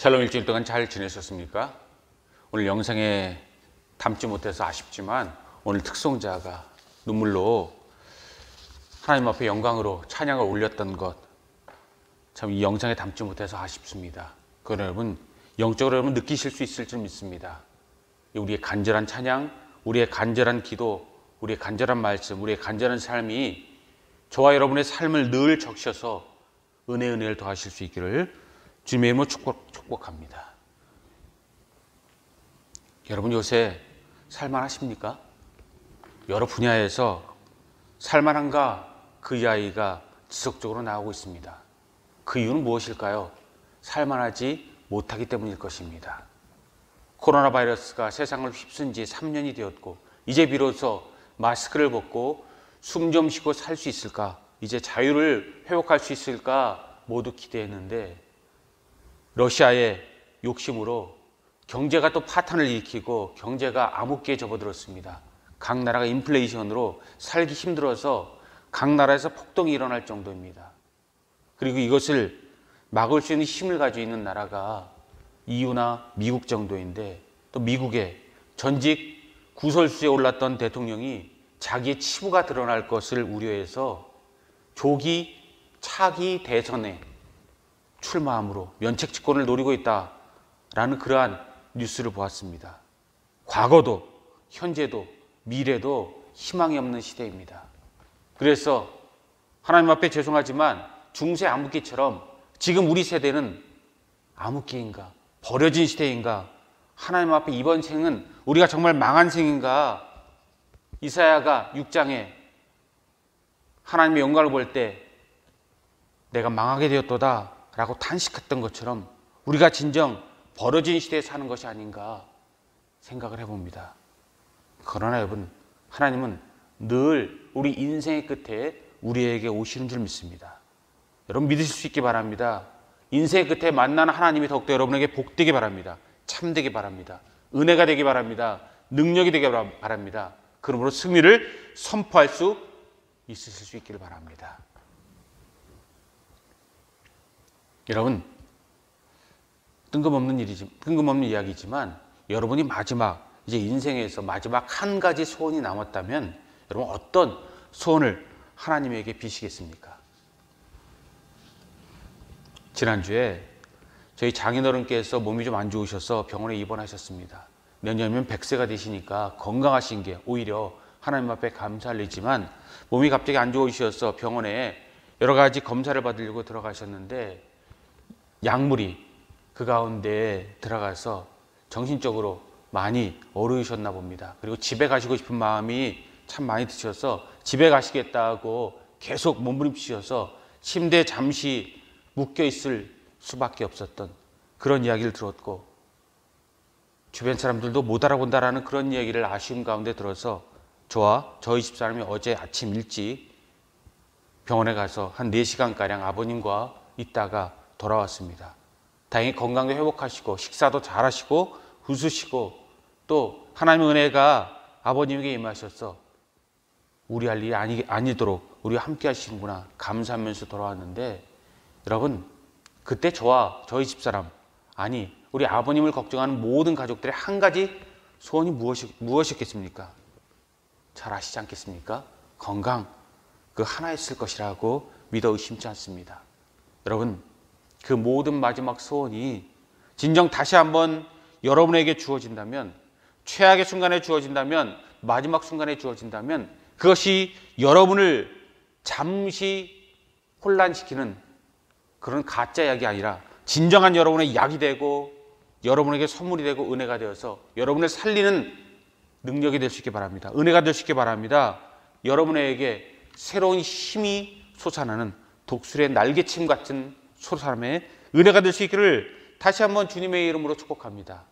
샬롬 일주일 동안 잘 지내셨습니까? 오늘 영상에 담지 못해서 아쉽지만 오늘 특송자가 눈물로 하나님 앞에 영광으로 찬양을 올렸던 것, 참 이 영상에 담지 못해서 아쉽습니다. 그건 여러분 영적으로 여러분 느끼실 수 있을 줄 믿습니다. 우리의 간절한 찬양, 우리의 간절한 기도, 우리의 간절한 말씀, 우리의 간절한 삶이 저와 여러분의 삶을 늘 적셔서 은혜를 더하실 수 있기를 주님의 이름으로 축복합니다. 여러분 요새 살만하십니까? 여러 분야에서 살만한가 그 이야기가 지속적으로 나오고 있습니다. 그 이유는 무엇일까요? 살만하지 못하기 때문일 것입니다. 코로나 바이러스가 세상을 휩쓴 지 3년이 되었고 이제 비로소 마스크를 벗고 숨 좀 쉬고 살 수 있을까? 이제 자유를 회복할 수 있을까? 모두 기대했는데 러시아의 욕심으로 경제가 또 파탄을 일으키고 경제가 암흑기에 접어들었습니다. 각 나라가 인플레이션으로 살기 힘들어서 각 나라에서 폭동이 일어날 정도입니다. 그리고 이것을 막을 수 있는 힘을 가지고 있는 나라가 EU나 미국 정도인데 또 미국의 전직 구설수에 올랐던 대통령이 자기의 치부가 드러날 것을 우려해서 조기 차기 대선에 출마함으로 면책특권을 노리고 있다라는 그러한 뉴스를 보았습니다. 과거도 현재도 미래도 희망이 없는 시대입니다. 그래서 하나님 앞에 죄송하지만 중세 암흑기처럼 지금 우리 세대는 암흑기인가? 버려진 시대인가? 하나님 앞에 이번 생은 우리가 정말 망한 생인가? 이사야가 6장에 하나님의 영광을 볼 때 내가 망하게 되었도다 라고 탄식했던 것처럼 우리가 진정 버려진 시대에 사는 것이 아닌가 생각을 해봅니다. 그러나 여러분, 하나님은 늘 우리 인생의 끝에 우리에게 오시는 줄 믿습니다. 여러분 믿으실 수 있기 바랍니다. 인생의 끝에 만나는 하나님이 더욱더 여러분에게 복되기 바랍니다. 참되기 바랍니다. 은혜가 되기 바랍니다. 능력이 되기 바랍니다. 그러므로 승리를 선포할 수 있으실 수 있기를 바랍니다. 여러분, 뜬금없는 이야기지만 여러분이 마지막 이제 인생에서 마지막 한 가지 소원이 남았다면 여러분 어떤 소원을 하나님에게 비시겠습니까? 지난주에 저희 장인어른께서 몸이 좀 안 좋으셔서 병원에 입원하셨습니다. 내년이면 100세가 되시니까 건강하신 게 오히려 하나님 앞에 감사할 일이지만 몸이 갑자기 안 좋으셔서 병원에 여러 가지 검사를 받으려고 들어가셨는데 약물이 그 가운데 들어가서 정신적으로 많이 어려우셨나 봅니다. 그리고 집에 가시고 싶은 마음이 참 많이 드셔서 집에 가시겠다고 계속 몸부림치셔서 침대에 잠시 묶여 있을 수밖에 없었던 그런 이야기를 들었고 주변 사람들도 못 알아본다라는 그런 이야기를 아쉬움 가운데 들어서 저와 저희 집사람이 어제 아침 일찍 병원에 가서 한 4시간가량 아버님과 있다가 돌아왔습니다. 다행히 건강도 회복하시고 식사도 잘하시고 웃으시고 또 하나님의 은혜가 아버님에게 임하셔서 우리 할 일이 아니도록 우리와 함께 하시는구나 감사하면서 돌아왔는데 여러분 그때 저와 저희 집사람 아니 우리 아버님을 걱정하는 모든 가족들의 한 가지 소원이 무엇이었겠습니까? 잘 아시지 않겠습니까? 건강 그 하나였을 것이라고 믿어 의심치 않습니다. 여러분 그 모든 마지막 소원이 진정 다시 한번 여러분에게 주어진다면 최악의 순간에 주어진다면 마지막 순간에 주어진다면 그것이 여러분을 잠시 혼란시키는 그런 가짜 약이 아니라 진정한 여러분의 약이 되고 여러분에게 선물이 되고 은혜가 되어서 여러분을 살리는 능력이 될 수 있기 바랍니다. 은혜가 될 수 있기 바랍니다. 여러분에게 새로운 힘이 솟아나는 독수리의 날개침 같은 솟아남의 은혜가 될 수 있기를 다시 한번 주님의 이름으로 축복합니다.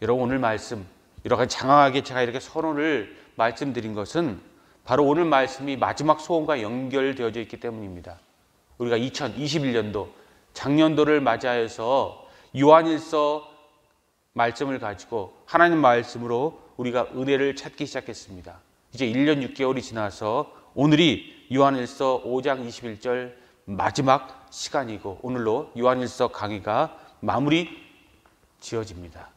여러분 오늘 말씀 이렇게 장황하게 제가 이렇게 선언을 말씀드린 것은 바로 오늘 말씀이 마지막 소원과 연결되어져 있기 때문입니다. 우리가 2021년도 작년도를 맞이하여서 요한일서 말씀을 가지고 하나님 말씀으로 우리가 은혜를 찾기 시작했습니다. 이제 1년 6개월이 지나서 오늘이 요한일서 5장 21절 마지막 시간이고 오늘로 요한일서 강의가 마무리 지어집니다.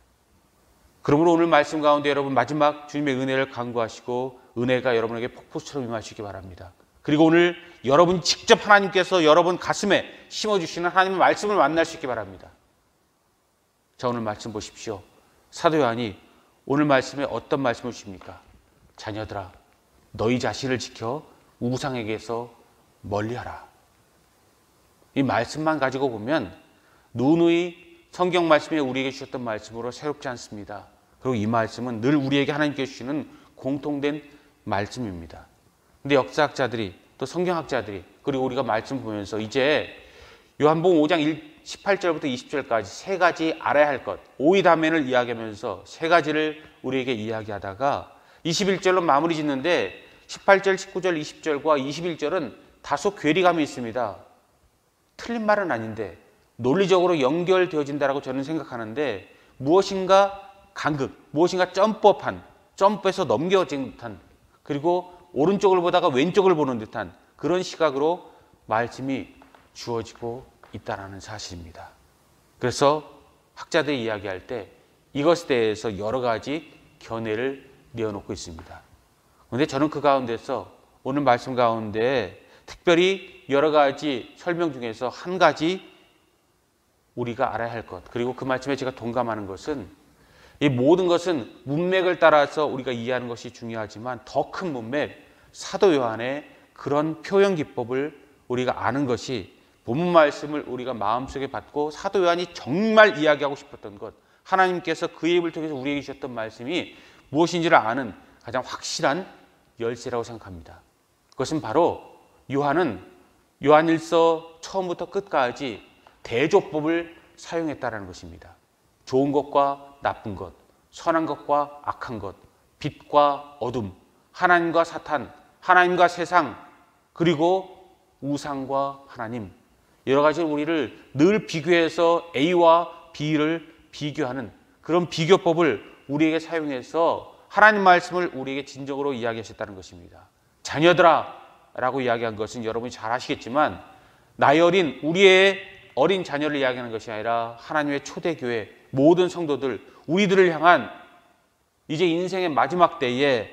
그러므로 오늘 말씀 가운데 여러분 마지막 주님의 은혜를 간구하시고 은혜가 여러분에게 폭포처럼 임하시기 바랍니다. 그리고 오늘 여러분 직접 하나님께서 여러분 가슴에 심어주시는 하나님의 말씀을 만날 수 있기 바랍니다. 자, 오늘 말씀 보십시오. 사도 요한이 오늘 말씀에 어떤 말씀을 주십니까? 자녀들아, 너희 자신을 지켜 우상에게서 멀리하라. 이 말씀만 가지고 보면 누누이 성경 말씀에 우리에게 주셨던 말씀으로 새롭지 않습니다. 그리고 이 말씀은 늘 우리에게 하나님께서 주시는 공통된 말씀입니다. 근데 역사학자들이 또 성경학자들이 그리고 우리가 말씀 보면서 이제 요한복음 5장 18절부터 20절까지 세 가지 알아야 할 것, 오이다멘을 이야기하면서 세 가지를 우리에게 이야기하다가 21절로 마무리 짓는데 18절, 19절, 20절과 21절은 다소 괴리감이 있습니다. 틀린 말은 아닌데 논리적으로 연결되어진다라고 저는 생각하는데 무엇인가 간극, 무엇인가 점프해서 넘겨진 듯한 그리고 오른쪽을 보다가 왼쪽을 보는 듯한 그런 시각으로 말씀이 주어지고 있다는 사실입니다. 그래서 학자들이 이야기할 때 이것에 대해서 여러 가지 견해를 내어놓고 있습니다. 그런데 저는 그 가운데서 오늘 말씀 가운데 특별히 여러 가지 설명 중에서 한 가지 우리가 알아야 할 것, 그리고 그 말씀에 제가 동감하는 것은 이 모든 것은 문맥을 따라서 우리가 이해하는 것이 중요하지만 더 큰 문맥, 사도 요한의 그런 표현 기법을 우리가 아는 것이 본문 말씀을 우리가 마음속에 받고 사도 요한이 정말 이야기하고 싶었던 것, 하나님께서 그의 입을 통해서 우리에게 주셨던 말씀이 무엇인지를 아는 가장 확실한 열쇠라고 생각합니다. 그것은 바로 요한은 요한일서 처음부터 끝까지 대조법을 사용했다는 것입니다. 좋은 것과 나쁜 것, 선한 것과 악한 것, 빛과 어둠, 하나님과 사탄, 하나님과 세상, 그리고 우상과 하나님, 여러 가지 우리를 늘 비교해서 A와 B를 비교하는 그런 비교법을 우리에게 사용해서 하나님 말씀을 우리에게 진정으로 이야기하셨다는 것입니다. 자녀들아 라고 이야기한 것은 여러분이 잘 아시겠지만 나이 어린 우리의 어린 자녀를 이야기하는 것이 아니라 하나님의 초대교회 모든 성도들, 우리들을 향한 이제 인생의 마지막 때에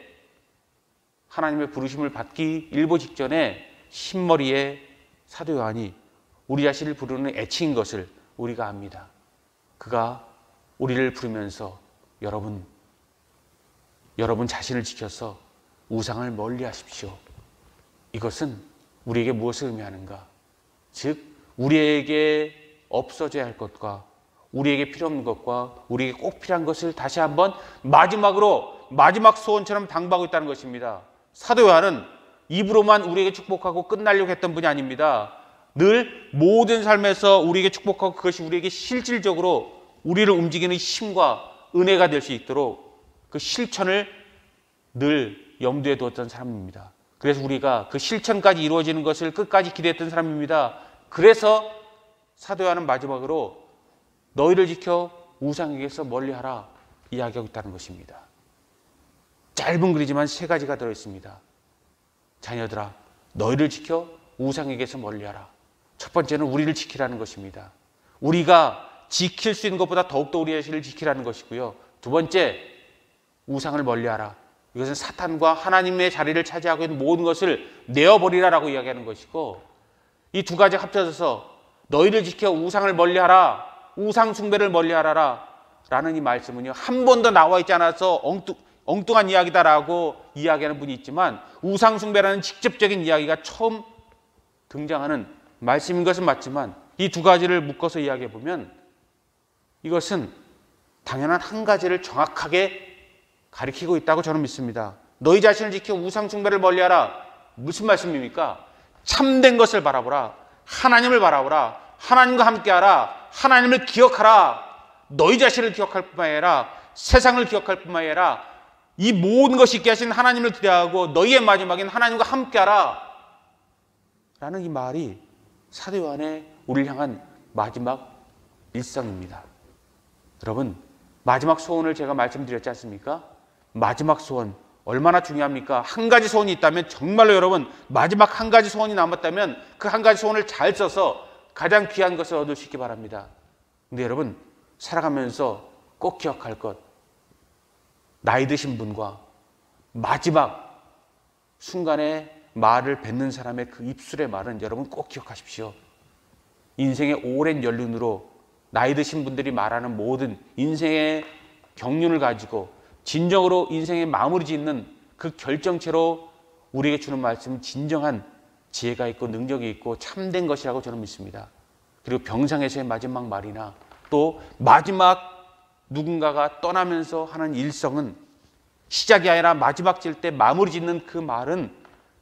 하나님의 부르심을 받기 일보 직전에 흰머리에 사도 요한이 우리 자신을 부르는 애칭인 것을 우리가 압니다. 그가 우리를 부르면서 여러분 자신을 지켜서 우상을 멀리 하십시오. 이것은 우리에게 무엇을 의미하는가? 즉 우리에게 없어져야 할 것과 우리에게 필요 없는 것과 우리에게 꼭 필요한 것을 다시 한번 마지막 소원처럼 당부하고 있다는 것입니다. 사도 요한은 입으로만 우리에게 축복하고 끝나려고 했던 분이 아닙니다. 늘 모든 삶에서 우리에게 축복하고 그것이 우리에게 실질적으로 우리를 움직이는 힘과 은혜가 될 수 있도록 그 실천을 늘 염두에 두었던 사람입니다. 그래서 우리가 그 실천까지 이루어지는 것을 끝까지 기대했던 사람입니다. 그래서 사도 요한은 마지막으로 너희를 지켜 우상에게서 멀리하라 이야기하고 있다는 것입니다. 짧은 글이지만 세 가지가 들어있습니다. 자녀들아, 너희를 지켜 우상에게서 멀리하라. 첫 번째는 우리를 지키라는 것입니다. 우리가 지킬 수 있는 것보다 더욱더 우리 자신을 지키라는 것이고요. 두 번째, 우상을 멀리하라. 이것은 사탄과 하나님의 자리를 차지하고 있는 모든 것을 내어버리라라고 이야기하는 것이고, 이 두 가지 합쳐져서 너희를 지켜 우상을 멀리하라, 우상 숭배를 멀리하라라 라는 이 말씀은요, 한 번도 나와 있지 않아서 엉뚱한 이야기다라고 이야기하는 분이 있지만 우상 숭배라는 직접적인 이야기가 처음 등장하는 말씀인 것은 맞지만 이 두 가지를 묶어서 이야기해 보면 이것은 당연한 한 가지를 정확하게 가리키고 있다고 저는 믿습니다. 너희 자신을 지켜 우상 숭배를 멀리하라. 무슨 말씀입니까? 참된 것을 바라보라. 하나님을 바라보라. 하나님과 함께하라. 하나님을 기억하라. 너희 자신을 기억할 뿐만 아니라 세상을 기억할 뿐만 아니라 이 모든 것이 있게 하신 하나님을 기대하고 너희의 마지막인 하나님과 함께하라 라는 이 말이 사도 요한의 우리를 향한 마지막 일성입니다. 여러분, 마지막 소원을 제가 말씀드렸지 않습니까? 마지막 소원 얼마나 중요합니까? 한 가지 소원이 있다면 정말로 여러분 마지막 한 가지 소원이 남았다면 그 한 가지 소원을 잘 써서 가장 귀한 것을 얻을 수 있기 바랍니다. 근데 여러분, 살아가면서 꼭 기억할 것, 나이 드신 분과 마지막 순간에 말을 뱉는 사람의 그 입술의 말은 여러분 꼭 기억하십시오. 인생의 오랜 연륜으로 나이 드신 분들이 말하는 모든 인생의 경륜을 가지고 진정으로 인생의 마무리 짓는 그 결정체로 우리에게 주는 말씀은 진정한 지혜가 있고 능력이 있고 참된 것이라고 저는 믿습니다. 그리고 병상에서의 마지막 말이나 또 마지막 누군가가 떠나면서 하는 일성은 시작이 아니라 마지막 질 때 마무리 짓는 그 말은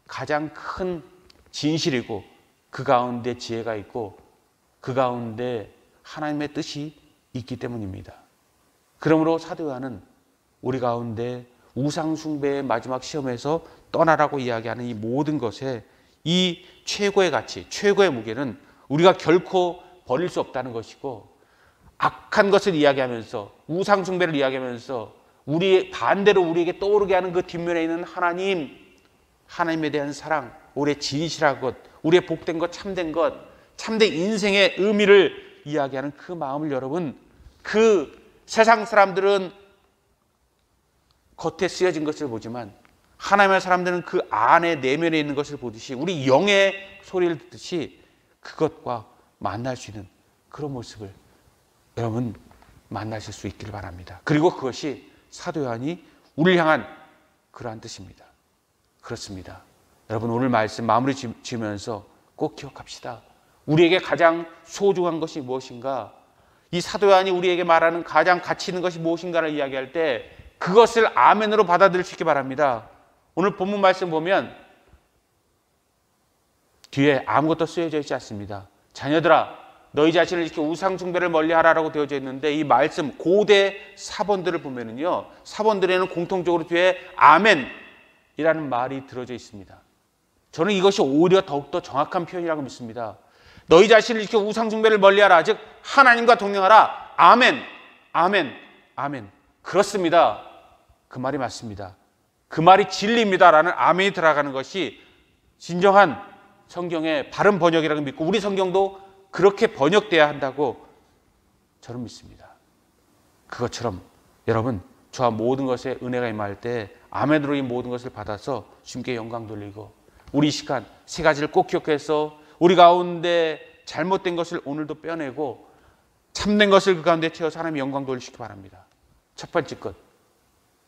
가장 큰 진실이고 그 가운데 지혜가 있고 그 가운데 하나님의 뜻이 있기 때문입니다. 그러므로 사도 요한은 우리 가운데 우상 숭배의 마지막 시험에서 떠나라고 이야기하는 이 모든 것에 이 최고의 가치, 최고의 무게는 우리가 결코 버릴 수 없다는 것이고, 악한 것을 이야기하면서 우상 숭배를 이야기하면서 반대로 우리에게 떠오르게 하는 그 뒷면에 있는 하나님에 대한 사랑, 우리의 진실한 것, 우리의 복된 것, 참된 것, 참된 인생의 의미를 이야기하는 그 마음을 여러분, 그 세상 사람들은 겉에 쓰여진 것을 보지만 하나님의 사람들은 그 안에 내면에 있는 것을 보듯이 우리 영의 소리를 듣듯이 그것과 만날 수 있는 그런 모습을 여러분 만나실 수 있기를 바랍니다. 그리고 그것이 사도 요한이 우리를 향한 그러한 뜻입니다. 그렇습니다. 여러분, 오늘 말씀 마무리 지으면서 꼭 기억합시다. 우리에게 가장 소중한 것이 무엇인가? 이 사도 요한이 우리에게 말하는 가장 가치 있는 것이 무엇인가를 이야기할 때 그것을 아멘으로 받아들일 수 있기 바랍니다. 오늘 본문 말씀 보면 뒤에 아무것도 쓰여져 있지 않습니다. 자녀들아, 너희 자신을 이렇게 우상 숭배를 멀리하라라고 되어져 있는데, 이 말씀 고대 사본들을 보면은요, 사본들에는 공통적으로 뒤에 아멘이라는 말이 들어져 있습니다. 저는 이것이 오히려 더욱더 정확한 표현이라고 믿습니다. 너희 자신을 이렇게 우상 숭배를 멀리하라, 즉 하나님과 동행하라. 아멘, 아멘, 아멘. 그렇습니다. 그 말이 맞습니다. 그 말이 진리입니다라는 아멘이 들어가는 것이 진정한 성경의 바른 번역이라고 믿고, 우리 성경도 그렇게 번역돼야 한다고 저는 믿습니다. 그것처럼 여러분, 저와 모든 것에 은혜가 임할 때 아멘으로 이 모든 것을 받아서 주님께 영광 돌리고, 우리 이 시간 세 가지를 꼭 기억해서 우리 가운데 잘못된 것을 오늘도 빼내고 참된 것을 그 가운데 채워서 하나님의 영광 돌리시기 바랍니다. 첫 번째 것,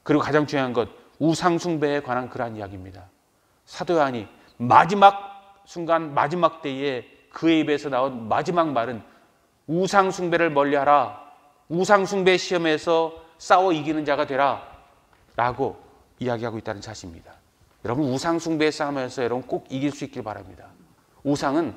그리고 가장 중요한 것, 우상 숭배에 관한 그러한 이야기입니다. 사도 요한이 마지막 순간, 마지막 때에 그의 입에서 나온 마지막 말은 우상 숭배를 멀리하라, 우상 숭배 시험에서 싸워 이기는 자가 되라 라고 이야기하고 있다는 사실입니다. 여러분, 우상 숭배의 싸움에서 여러분 꼭 이길 수 있길 바랍니다. 우상은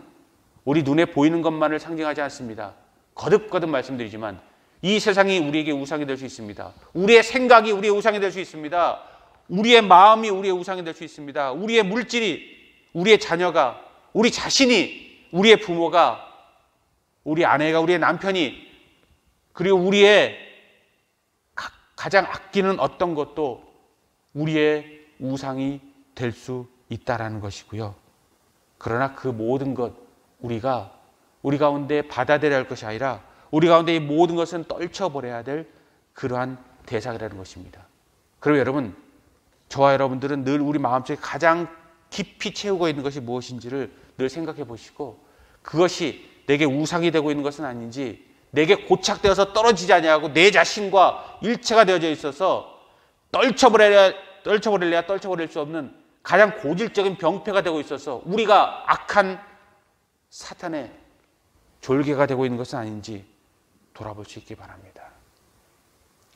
우리 눈에 보이는 것만을 상징하지 않습니다. 거듭거듭 말씀드리지만 이 세상이 우리에게 우상이 될 수 있습니다. 우리의 생각이 우리의 우상이 될 수 있습니다. 우리의 마음이 우리의 우상이 될 수 있습니다. 우리의 물질이, 우리의 자녀가, 우리 자신이, 우리의 부모가, 우리 아내가, 우리의 남편이, 그리고 우리의 가장 아끼는 어떤 것도 우리의 우상이 될 수 있다라는 것이고요. 그러나 그 모든 것 우리 가운데 받아들여야 할 것이 아니라 우리 가운데 이 모든 것은 떨쳐버려야 될 그러한 대상이라는 것입니다. 그럼 여러분, 저와 여러분들은 늘 우리 마음속에 가장 깊이 채우고 있는 것이 무엇인지를 늘 생각해 보시고, 그것이 내게 우상이 되고 있는 것은 아닌지, 내게 고착되어서 떨어지지 아니하고 내 자신과 일체가 되어져 있어서 떨쳐버려야 떨쳐버릴 수 없는 가장 고질적인 병폐가 되고 있어서 우리가 악한 사탄의 졸개가 되고 있는 것은 아닌지 돌아볼 수 있기 바랍니다.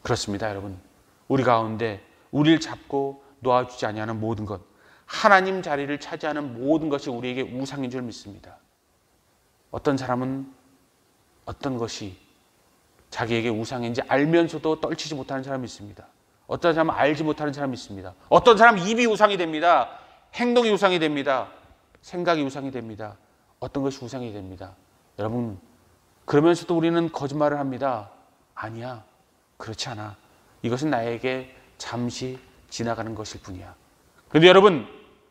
그렇습니다, 여러분. 우리 가운데 우리를 잡고 놓아주지 아니하는 모든 것, 하나님 자리를 차지하는 모든 것이 우리에게 우상인 줄 믿습니다. 어떤 사람은 어떤 것이 자기에게 우상인지 알면서도 떨치지 못하는 사람이 있습니다. 어떤 사람은 알지 못하는 사람이 있습니다. 어떤 사람은 입이 우상이 됩니다. 행동이 우상이 됩니다. 생각이 우상이 됩니다. 어떤 것이 우상이 됩니다. 여러분, 그러면서도 우리는 거짓말을 합니다. 아니야, 그렇지 않아. 이것은 나에게 잠시 지나가는 것일 뿐이야. 그런데 여러분,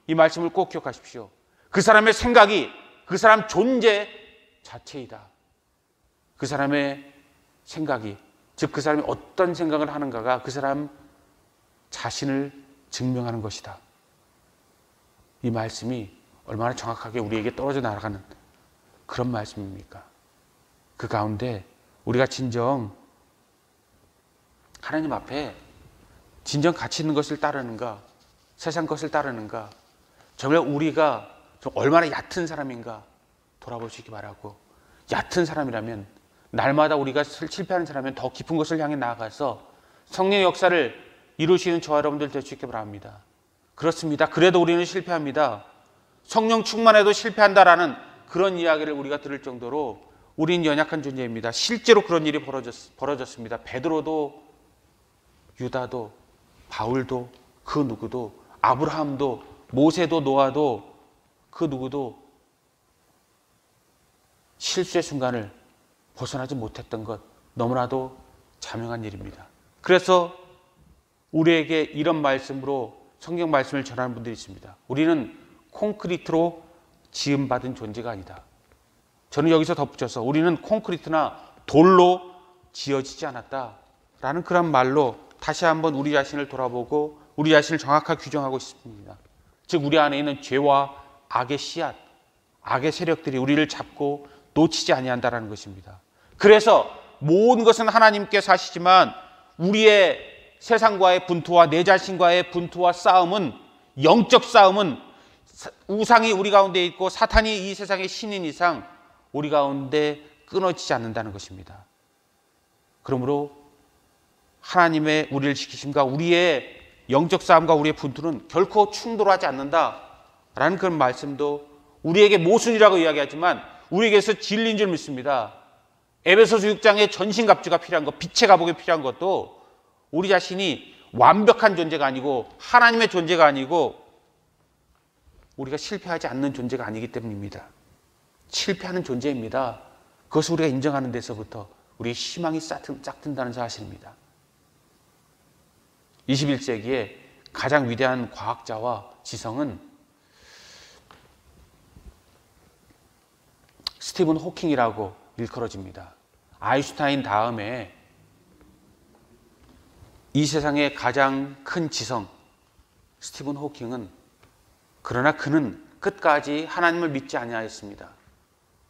이 말씀을 꼭 기억하십시오. 그 사람의 생각이 그 사람 존재 자체이다. 그 사람의 생각이, 즉 그 사람이 어떤 생각을 하는가가 그 사람 자신을 증명하는 것이다. 이 말씀이 얼마나 정확하게 우리에게 떨어져 나가는 그런 말씀입니까? 그 가운데 우리가 진정 하나님 앞에 진정 가치 있는 것을 따르는가, 세상 것을 따르는가, 정말 우리가 좀 얼마나 얕은 사람인가 돌아볼 수 있기 바라고, 얕은 사람이라면, 날마다 우리가 실패하는 사람이면 더 깊은 것을 향해 나아가서 성령의 역사를 이루시는 저와 여러분들 될 수 있기 바랍니다. 그렇습니다. 그래도 우리는 실패합니다. 성령 충만해도 실패한다라는 그런 이야기를 우리가 들을 정도로 우리는 연약한 존재입니다. 실제로 그런 일이 벌어졌습니다. 베드로도, 유다도, 바울도, 그 누구도, 아브라함도, 모세도, 노아도, 그 누구도 실수의 순간을 벗어나지 못했던 것, 너무나도 자명한 일입니다. 그래서 우리에게 이런 말씀으로 성경 말씀을 전하는 분들이 있습니다. 우리는 콘크리트로 지음받은 존재가 아니다. 저는 여기서 덧붙여서 우리는 콘크리트나 돌로 지어지지 않았다라는 그런 말로 다시 한번 우리 자신을 돌아보고 우리 자신을 정확하게 규정하고 있습니다. 즉 우리 안에 있는 죄와 악의 씨앗, 악의 세력들이 우리를 잡고 놓치지 아니한다라는 것입니다. 그래서 모든 것은 하나님께서 하시지만 우리의 세상과의 분투와 내 자신과의 분투와 싸움은, 영적 싸움은 우상이 우리 가운데 있고 사탄이 이 세상의 신인 이상 우리 가운데 끊어지지 않는다는 것입니다. 그러므로 하나님의 우리를 지키심과 우리의 영적 싸움과 우리의 분투는 결코 충돌하지 않는다라는 그런 말씀도 우리에게 모순이라고 이야기하지만 우리에게서 진리인 줄 믿습니다. 에베소서 6장에 전신갑주가 필요한 것, 빛의 갑옷이 필요한 것도 우리 자신이 완벽한 존재가 아니고 하나님의 존재가 아니고 우리가 실패하지 않는 존재가 아니기 때문입니다. 실패하는 존재입니다. 그것을 우리가 인정하는 데서부터 우리의 희망이 짝든다는 사실입니다. 21세기에 가장 위대한 과학자와 지성은 스티븐 호킹이라고 일컬어집니다. 아인슈타인 다음에 이 세상의 가장 큰 지성 스티븐 호킹은, 그러나 그는 끝까지 하나님을 믿지 아니하였습니다.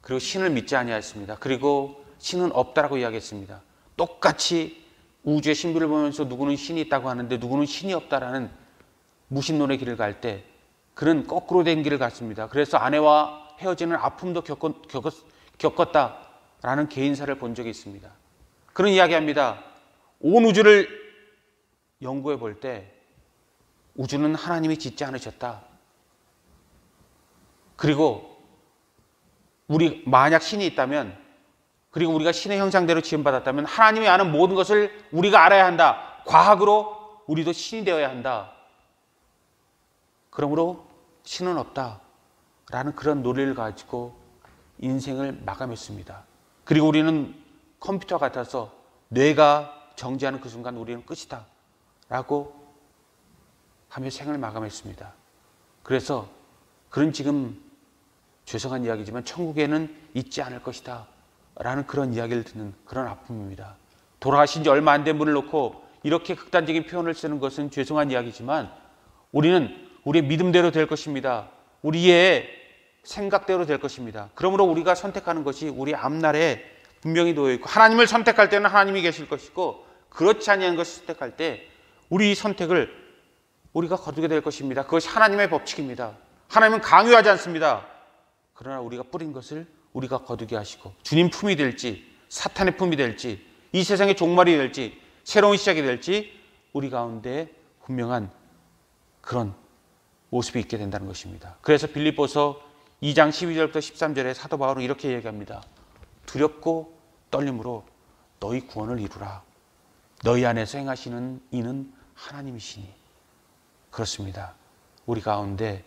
그리고 신을 믿지 아니하였습니다. 그리고 신은 없다라고 이야기했습니다. 똑같이 우주의 신비를 보면서 누구는 신이 있다고 하는데 누구는 신이 없다라는 무신론의 길을 갈 때 그는 거꾸로 된 길을 갔습니다. 그래서 아내와 헤어지는 아픔도 겪었다라는 개인사를 본 적이 있습니다. 그는 이야기합니다. 온 우주를 연구해 볼 때 우주는 하나님이 짓지 않으셨다. 그리고 우리 만약 신이 있다면, 그리고 우리가 신의 형상대로 지음받았다면 하나님이 아는 모든 것을 우리가 알아야 한다. 과학으로 우리도 신이 되어야 한다. 그러므로 신은 없다라는 그런 논리를 가지고 인생을 마감했습니다. 그리고 우리는 컴퓨터 같아서 뇌가 정지하는 그 순간 우리는 끝이다 라고 하며 생을 마감했습니다. 그래서 그는 지금 죄송한 이야기지만 천국에는 있지 않을 것이다 라는 그런 이야기를 듣는 그런 아픔입니다. 돌아가신 지 얼마 안 된 분을 놓고 이렇게 극단적인 표현을 쓰는 것은 죄송한 이야기지만 우리는 우리의 믿음대로 될 것입니다. 우리의 생각대로 될 것입니다. 그러므로 우리가 선택하는 것이 우리 앞날에 분명히 놓여 있고, 하나님을 선택할 때는 하나님이 계실 것이고 그렇지 아니한 것을 선택할 때 우리 선택을 우리가 거두게 될 것입니다. 그것이 하나님의 법칙입니다. 하나님은 강요하지 않습니다. 그러나 우리가 뿌린 것을 우리가 거두게 하시고 주님 품이 될지 사탄의 품이 될지 이 세상의 종말이 될지 새로운 시작이 될지 우리 가운데 분명한 그런 모습이 있게 된다는 것입니다. 그래서 빌립보서 2장 12절부터 13절에 사도 바울은 이렇게 얘기합니다. 두렵고 떨림으로 너희 구원을 이루라. 너희 안에서 행하시는 이는 하나님이시니. 그렇습니다. 우리 가운데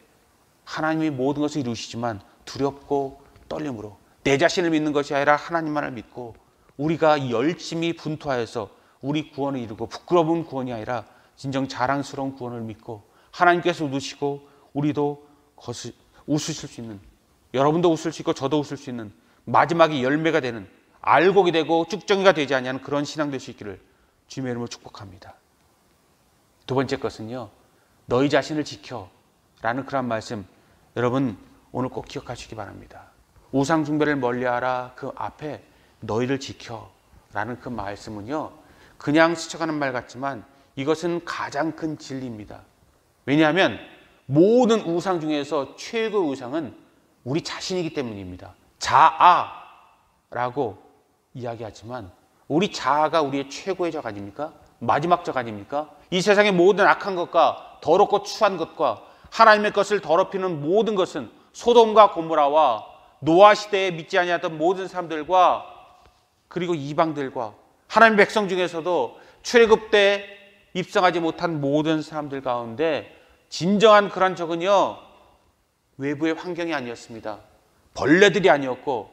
하나님이 모든 것을 이루시지만 두렵고 떨림으로 내 자신을 믿는 것이 아니라 하나님만을 믿고 우리가 열심히 분투하여서 우리 구원을 이루고 부끄러운 구원이 아니라 진정 자랑스러운 구원을 믿고 하나님께서 웃으시고 우리도 웃으실 수 있는, 여러분도 웃을 수 있고 저도 웃을 수 있는 마지막에 열매가 되는 알곡이 되고 쭉정이가 되지 아니하는 그런 신앙 될 수 있기를 주님의 이름으로 축복합니다. 두 번째 것은요, 너희 자신을 지켜라는 그런 말씀, 여러분 오늘 꼭 기억하시기 바랍니다. 우상 숭배를 멀리하라 그 앞에 너희를 지켜라는 그 말씀은요, 그냥 스쳐가는 말 같지만 이것은 가장 큰 진리입니다. 왜냐하면 모든 우상 중에서 최고의 우상은 우리 자신이기 때문입니다. 자아라고 이야기하지만 우리 자아가 우리의 최고의 적 아닙니까? 마지막 적 아닙니까? 이 세상의 모든 악한 것과 더럽고 추한 것과 하나님의 것을 더럽히는 모든 것은 소돔과 고모라와 노아 시대에 믿지 아니하던 모든 사람들과 그리고 이방들과 하나님의 백성 중에서도 출애굽 때 입성하지 못한 모든 사람들 가운데 진정한 그런 적은요, 외부의 환경이 아니었습니다. 벌레들이 아니었고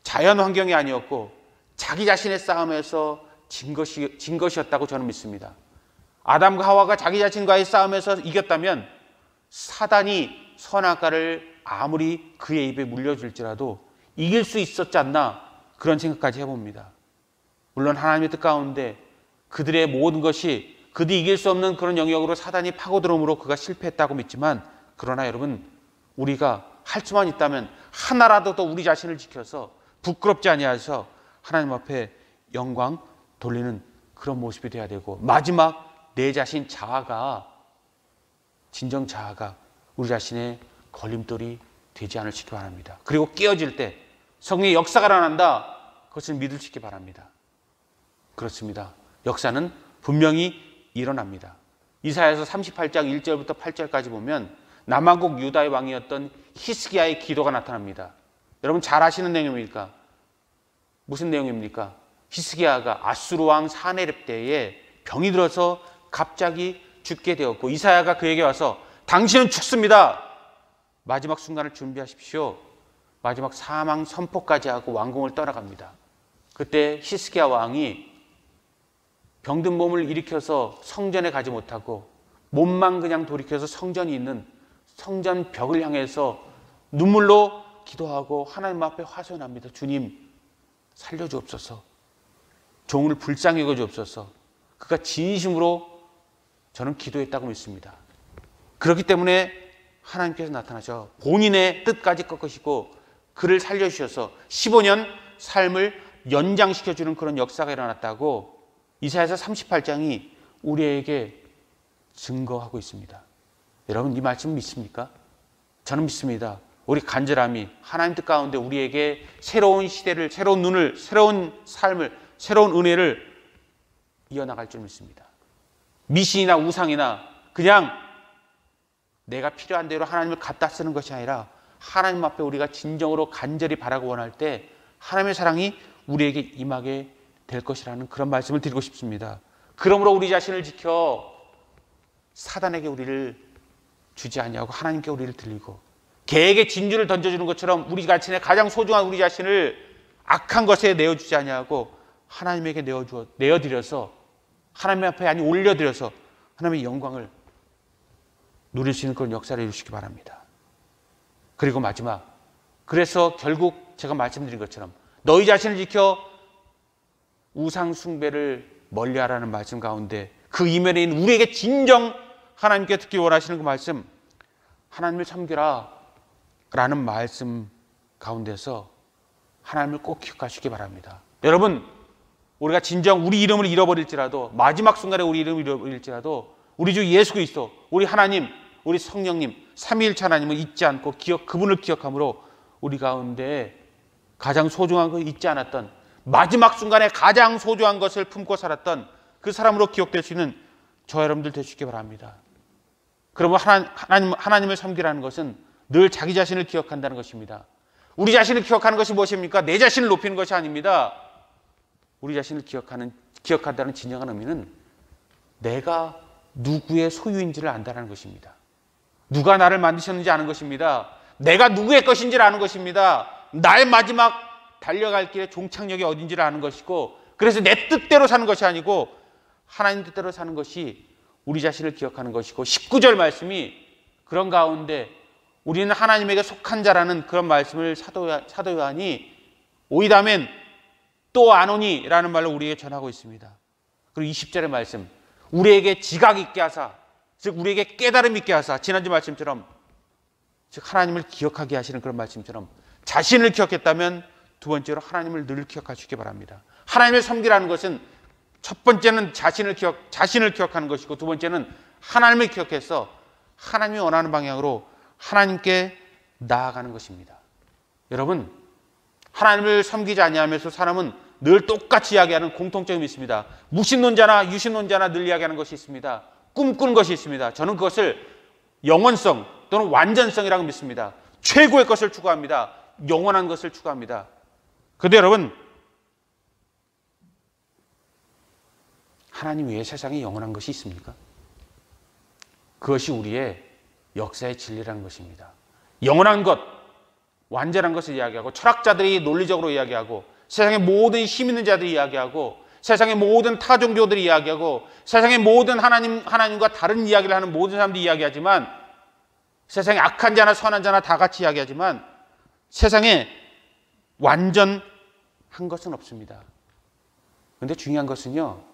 자연 환경이 아니었고 자기 자신의 싸움에서 진 것이었다고 저는 믿습니다. 아담과 하와가 자기 자신과의 싸움에서 이겼다면 사단이 선악과를 아무리 그의 입에 물려줄지라도 이길 수 있었지 않나, 그런 생각까지 해봅니다. 물론 하나님의 뜻 가운데 그들의 모든 것이 그들이 이길 수 없는 그런 영역으로 사단이 파고들음으로 그가 실패했다고 믿지만, 그러나 여러분, 우리가 할 수만 있다면 하나라도 더 우리 자신을 지켜서 부끄럽지 아니하여서 하나님 앞에 영광 돌리는 그런 모습이 되어야 되고, 마지막 내 자신 자아가, 진정 자아가 우리 자신의 걸림돌이 되지 않으시기 바랍니다. 그리고 깨어질 때 성령의 역사가 일어난다, 그것을 믿으시기 바랍니다. 그렇습니다. 역사는 분명히 일어납니다. 이사야서 38장 1절부터 8절까지 보면 남왕국 유다의 왕이었던 히스기야의 기도가 나타납니다. 여러분 잘 아시는 내용입니까? 무슨 내용입니까? 히스기야가 아수르 왕 사네립 때에 병이 들어서 갑자기 죽게 되었고, 이사야가 그에게 와서 당신은 죽습니다. 마지막 순간을 준비하십시오. 마지막 사망 선포까지 하고 왕궁을 떠나갑니다. 그때 히스기야 왕이 병든 몸을 일으켜서 성전에 가지 못하고 몸만 그냥 돌이켜서 성전이 있는 성전 벽을 향해서 눈물로 기도하고 하나님 앞에 화소연합니다. 주님 살려주옵소서. 종을 불쌍히 여겨주옵소서. 그가 진심으로 저는 기도했다고 믿습니다. 그렇기 때문에 하나님께서 나타나셔 본인의 뜻까지 꺾으시고 그를 살려주셔서 15년 삶을 연장시켜주는 그런 역사가 일어났다고 이사야서 38장이 우리에게 증거하고 있습니다. 여러분 이 말씀 믿습니까? 저는 믿습니다. 우리 간절함이 하나님 뜻 가운데 우리에게 새로운 시대를, 새로운 눈을, 새로운 삶을, 새로운 은혜를 이어나갈 줄 믿습니다. 미신이나 우상이나 그냥 내가 필요한 대로 하나님을 갖다 쓰는 것이 아니라 하나님 앞에 우리가 진정으로 간절히 바라고 원할 때 하나님의 사랑이 우리에게 임하게 될 것이라는 그런 말씀을 드리고 싶습니다. 그러므로 우리 자신을 지켜 사단에게 우리를 주지 아니하고 하나님께 우리를 드리고, 개에게 진주를 던져주는 것처럼 우리 자신의 가장 소중한 우리 자신을 악한 것에 내어주지 아니하고 하나님에게 내어드려서 하나님 앞에 아니 올려드려서 하나님의 영광을 누릴 수 있는 그런 역사를 이루시기 바랍니다. 그리고 마지막, 그래서 결국 제가 말씀드린 것처럼 너희 자신을 지켜 우상 숭배를 멀리하라는 말씀 가운데 그 이면에 있는 우리에게 진정 하나님께 듣기 원하시는 그 말씀, 하나님을 섬기라 라는 말씀 가운데서 하나님을 꼭 기억하시기 바랍니다. 여러분, 우리가 진정 우리 이름을 잃어버릴지라도, 마지막 순간에 우리 이름을 잃어버릴지라도 우리 주 예수 그리스도, 우리 하나님, 우리 성령님, 삼위일체 하나님을 잊지 않고 그분을 기억함으로 우리 가운데 가장 소중한 거 잊지 않았던, 마지막 순간에 가장 소중한 것을 품고 살았던 그 사람으로 기억될 수 있는 저 여러분들 되시기 바랍니다. 그러면 하나님을 섬기라는 것은 늘 자기 자신을 기억한다는 것입니다. 우리 자신을 기억하는 것이 무엇입니까? 내 자신을 높이는 것이 아닙니다. 우리 자신을 기억한다는 진정한 의미는 내가 누구의 소유인지를 안다는 것입니다. 누가 나를 만드셨는지 아는 것입니다. 내가 누구의 것인지를 아는 것입니다. 나의 마지막 달려갈 길의 종착역이 어딘지를 아는 것이고, 그래서 내 뜻대로 사는 것이 아니고 하나님 뜻대로 사는 것이 우리 자신을 기억하는 것이고, 19절 말씀이 그런 가운데 우리는 하나님에게 속한 자라는 그런 말씀을 사도 요한이 오이다멘 또 안 오니 라는 말로 우리에게 전하고 있습니다. 그리고 20절의 말씀, 우리에게 지각 있게 하사, 즉 우리에게 깨달음 있게 하사, 지난주 말씀처럼 즉 하나님을 기억하게 하시는 그런 말씀처럼 자신을 기억했다면 두 번째로 하나님을 늘 기억하시기 바랍니다. 하나님을 섬기라는 것은 첫 번째는 자신을 기억하는 것이고, 두 번째는 하나님을 기억해서 하나님이 원하는 방향으로 하나님께 나아가는 것입니다. 여러분, 하나님을 섬기지 아니하면서 사람은 늘 똑같이 이야기하는 공통점이 있습니다. 무신론자나 유신론자나 늘 이야기하는 것이 있습니다. 꿈꾸는 것이 있습니다. 저는 그것을 영원성 또는 완전성이라고 믿습니다. 최고의 것을 추구합니다. 영원한 것을 추구합니다. 그런데 여러분, 하나님 외에 세상에 영원한 것이 있습니까? 그것이 우리의 역사의 진리라는 것입니다. 영원한 것, 완전한 것을 이야기하고, 철학자들이 논리적으로 이야기하고, 세상의 모든 힘 있는 자들이 이야기하고, 세상의 모든 타종교들이 이야기하고, 세상의 모든 하나님과 다른 이야기를 하는 모든 사람들이 이야기하지만, 세상에 악한 자나 선한 자나 다 같이 이야기하지만 세상에 완전한 것은 없습니다. 그런데 중요한 것은요,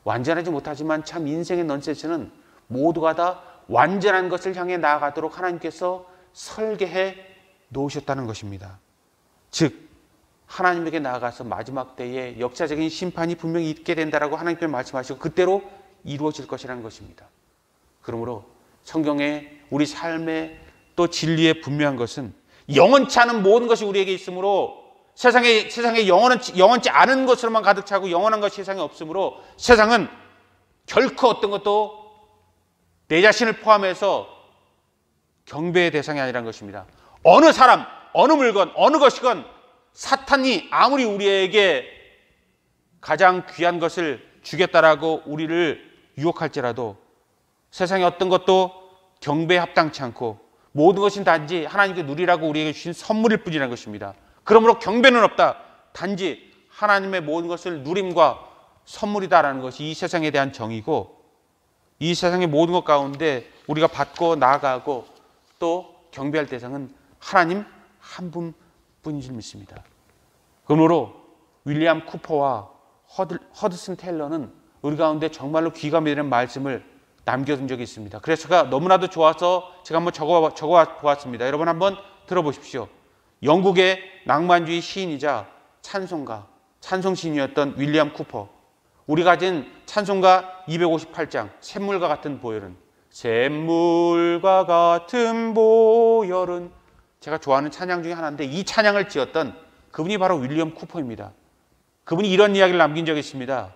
완전하지 못하지만 참 인생의 넌센스는 모두가 다 완전한 것을 향해 나아가도록 하나님께서 설계해 놓으셨다는 것입니다. 즉 하나님에게 나아가서 마지막 때에 역사적인 심판이 분명히 있게 된다라고 하나님께서 말씀하시고 그때로 이루어질 것이라는 것입니다. 그러므로 성경에 우리 삶의 또 진리에 분명한 것은 영원치 않은 모든 것이 우리에게 있으므로 세상에 영원치 않은 것으로만 가득 차고 영원한 것이 세상에 없으므로 세상은 결코 어떤 것도 내 자신을 포함해서 경배의 대상이 아니라는 것입니다. 어느 사람, 어느 물건, 어느 것이건 사탄이 아무리 우리에게 가장 귀한 것을 주겠다라고 우리를 유혹할지라도 세상의 어떤 것도 경배에 합당치 않고 모든 것은 단지 하나님께 누리라고 우리에게 주신 선물일 뿐이라는 것입니다. 그러므로 경배는 없다. 단지 하나님의 모든 것을 누림과 선물이다라는 것이 이 세상에 대한 정의고, 이 세상의 모든 것 가운데 우리가 받고 나아가고 또 경배할 대상은 하나님 한 분뿐인 줄 믿습니다. 그러므로 윌리엄 쿠퍼와 허드슨 테일러는 우리 가운데 정말로 귀감이 되는 말씀을 남겨둔 적이 있습니다. 그래서 제가 너무나도 좋아서 제가 한번 적어 보았습니다. 여러분 한번 들어보십시오. 영국의 낭만주의 시인이자 찬송시인이었던 윌리엄 쿠퍼. 우리가 가진 찬송가 258장 샘물과 같은 보혈은, 샘물과 같은 보혈은 제가 좋아하는 찬양 중에 하나인데, 이 찬양을 지었던 그분이 바로 윌리엄 쿠퍼입니다. 그분이 이런 이야기를 남긴 적이 있습니다.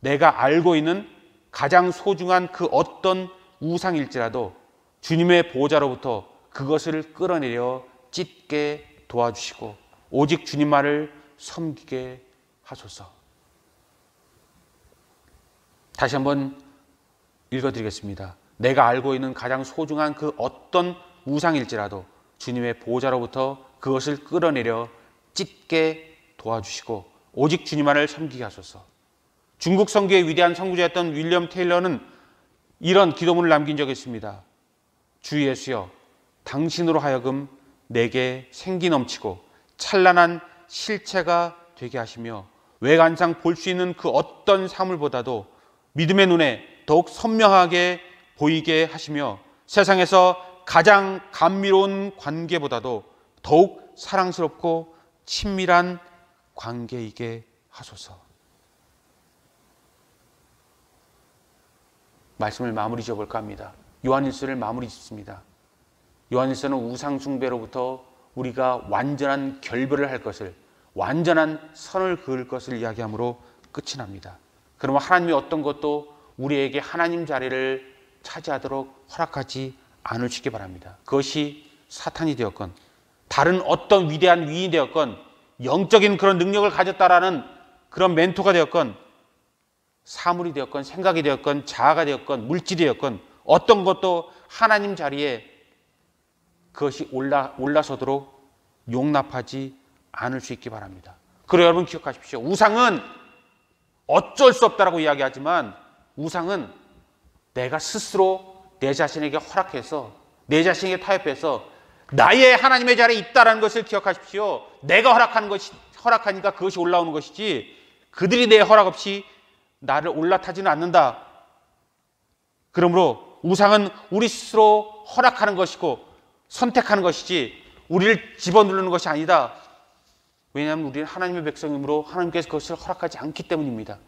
내가 알고 있는 가장 소중한 그 어떤 우상일지라도 주님의 보호자로부터 그것을 끌어내려 찢게 도와주시고 오직 주님만을 섬기게 하소서. 다시 한번 읽어드리겠습니다. 내가 알고 있는 가장 소중한 그 어떤 우상일지라도 주님의 보호자로부터 그것을 끌어내려 찢게 도와주시고 오직 주님만을 섬기게 하소서. 중국 선교의 위대한 선구자였던 윌리엄 테일러는 이런 기도문을 남긴 적이 있습니다. 주 예수여, 당신으로 하여금 내게 생기 넘치고 찬란한 실체가 되게 하시며 외관상 볼 수 있는 그 어떤 사물보다도 믿음의 눈에 더욱 선명하게 보이게 하시며 세상에서 가장 감미로운 관계보다도 더욱 사랑스럽고 친밀한 관계이게 하소서. 말씀을 마무리 지어볼까 합니다. 요한일서를 마무리 짓습니다. 요한일서는 우상 숭배로부터 우리가 완전한 결별을 할 것을, 완전한 선을 그을 것을 이야기함으로 끝이 납니다. 그러면 하나님이 어떤 것도 우리에게 하나님 자리를 차지하도록 허락하지 않으시기 바랍니다. 그것이 사탄이 되었건 다른 어떤 위대한 위인이 되었건 영적인 그런 능력을 가졌다라는 그런 멘토가 되었건 사물이 되었건 생각이 되었건 자아가 되었건 물질이 되었건 어떤 것도 하나님 자리에 그것이 올라서도록 용납하지 않을 수 있기 바랍니다. 그리고 여러분 기억하십시오. 우상은 어쩔 수 없다라고 이야기하지만 우상은 내가 스스로 내 자신에게 허락해서 내 자신에게 타협해서 나의 하나님의 자리에 있다라는 것을 기억하십시오. 내가 허락하니까 그것이 올라오는 것이지 그들이 내 허락 없이 나를 올라타지는 않는다. 그러므로 우상은 우리 스스로 허락하는 것이고 선택하는 것이지 우리를 집어누르는 것이 아니다. 왜냐하면 우리는 하나님의 백성이므로 하나님께서 그것을 허락하지 않기 때문입니다.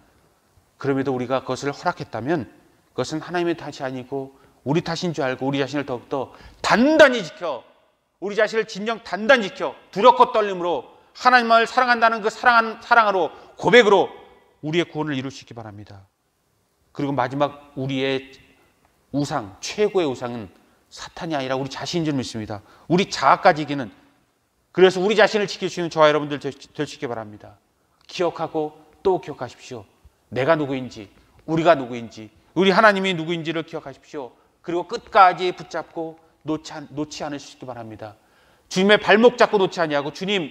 그럼에도 우리가 그것을 허락했다면 그것은 하나님의 탓이 아니고 우리 탓인 줄 알고 우리 자신을 더욱더 단단히 지켜, 우리 자신을 진정 단단히 지켜 두렵고 떨림으로 하나님을 사랑한다는 그 사랑으로 고백으로 우리의 구원을 이룰 수 있기 바랍니다. 그리고 마지막 우리의 우상, 최고의 우상은 사탄이 아니라 우리 자신인 줄 믿습니다. 우리 자아까지 이기는, 그래서 우리 자신을 지킬 수 있는 저와 여러분들 될 수 있기 바랍니다. 기억하고 또 기억하십시오. 내가 누구인지, 우리가 누구인지, 우리 하나님이 누구인지를 기억하십시오. 그리고 끝까지 붙잡고 놓지 않을 수 있기 바랍니다. 주님의 발목 잡고 놓지 아니하고 주님,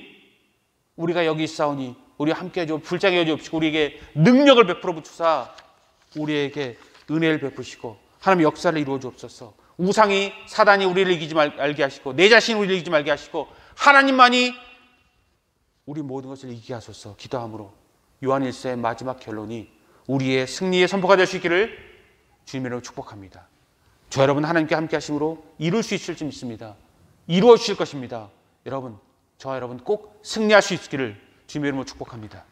우리가 여기 있사오니 우리 함께 해줘 불쌍히 여겨 주시고 우리에게 능력을 베풀어 주사 우리에게 은혜를 베푸시고 하나님 역사를 이루어 주옵소서. 우상이 사단이 우리를 이기지 말게 하시고 내 자신이 우리를 이기지 말게 하시고 하나님만이 우리 모든 것을 이기게 하소서. 기도함으로 요한 1서의 마지막 결론이 우리의 승리의 선포가 될 수 있기를 주님의 이름으로 축복합니다. 저 여러분 하나님께 함께 하심으로 이룰 수 있을 줄 믿습니다. 이루어 주실 것입니다. 여러분, 저와 여러분 꼭 승리할 수 있기를 주님의 이름으로 축복합니다.